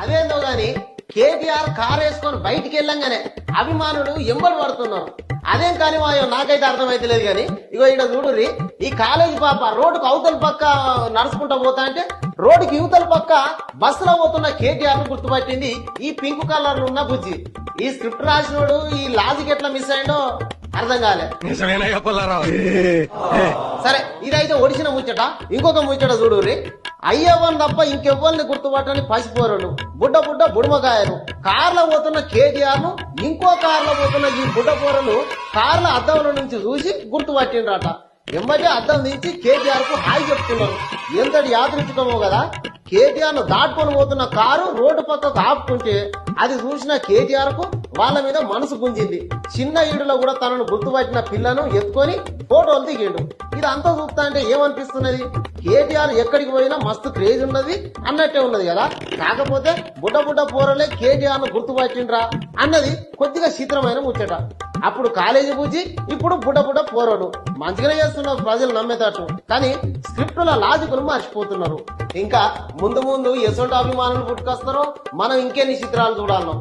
అదేందో గాని కేటీఆర్ కారు వేసుకొని బయటికి వెళ్ళంగానే అభిమానులు ఎంబడి పడుతున్నారు. అదేం కానీ మాయో నాకైతే అర్థమైతలేదు గాని ఇగో ఇక్కడ చూడుర్రి, ఈ కాలేజీ పాప రోడ్డుకు అవతల పక్క నడుచుకుంటా పోతా అంటే రోడ్డుకి యువతల పక్క బస్సులో పోతున్న కేటీఆర్ ను గుర్తుపట్టింది ఈ పింక్ కలర్ ఉన్న బుజ్జి. ఈ స్క్రిప్ట్ రాసినోడు ఈ లాజిక్ ఎట్లా మిస్ అయిందో అర్థం కాలే. సరే ఇదైతే ఒడిసిన ముచ్చట. ఇంకొక ముచ్చట చూడుర్రి, అయ్యవ్వని తప్ప ఇంకెవ్వరిని గుర్తుపట్టని పసిపోరడు బుడ్డ బుడ్డ బుడుమకాయలు కార్లో పోతున్న కేటీఆర్ ను ఇంకో కార్లో పోతున్న ఈ బుడ్డ పోరలు కార్ల అద్దంలో నుంచి చూసి గుర్తుపట్టిండ్రట. ఎమ్మటే అద్దం తీసి కేటీఆర్ కు హాయి చెప్తున్నారు. ఎంతటి యాదృచ్ఛికమో కదా. కేటీఆర్ ను దాటుకొని పోతున్న కారు రోడ్డు పక్కకు ఆపుకుంటే అది చూసిన కేటీఆర్ కు వాళ్ళ మీద మనసు గుంజింది. చిన్న ఈడులో కూడా తనను గుర్తుపట్టిన పిల్లను ఎత్తుకొని ఫోటోలు దిగిండు. ఇదంతా చూస్తా అంటే ఏమనిపిస్తున్నది, కేటీఆర్ ఎక్కడికి పోయినా మస్తు క్రేజ్ ఉన్నది అన్నట్టే ఉన్నది కదా. కాకపోతే బుడ్డ బుడ్డ పోరలే కేటీఆర్ ను గుర్తుపట్టిండ్రా అన్నది కొద్దిగా చిత్రమైన ముచ్చట. అప్పుడు కాలేజీ బుజ్జి, ఇప్పుడు బుడ్డ బుడ్డ పోరడు. మంచిగానే చేస్తున్నారు ప్రజలు నమ్మేటట్టు, కానీ స్క్రిప్టుల లాజికులు మర్చిపోతున్నారు. ఇంకా ముందు ముందు ఎసొంటి అభిమానులు పుట్టుకొస్తారో మనం ఇంకెన్ని చిత్రాలు చూడాలను.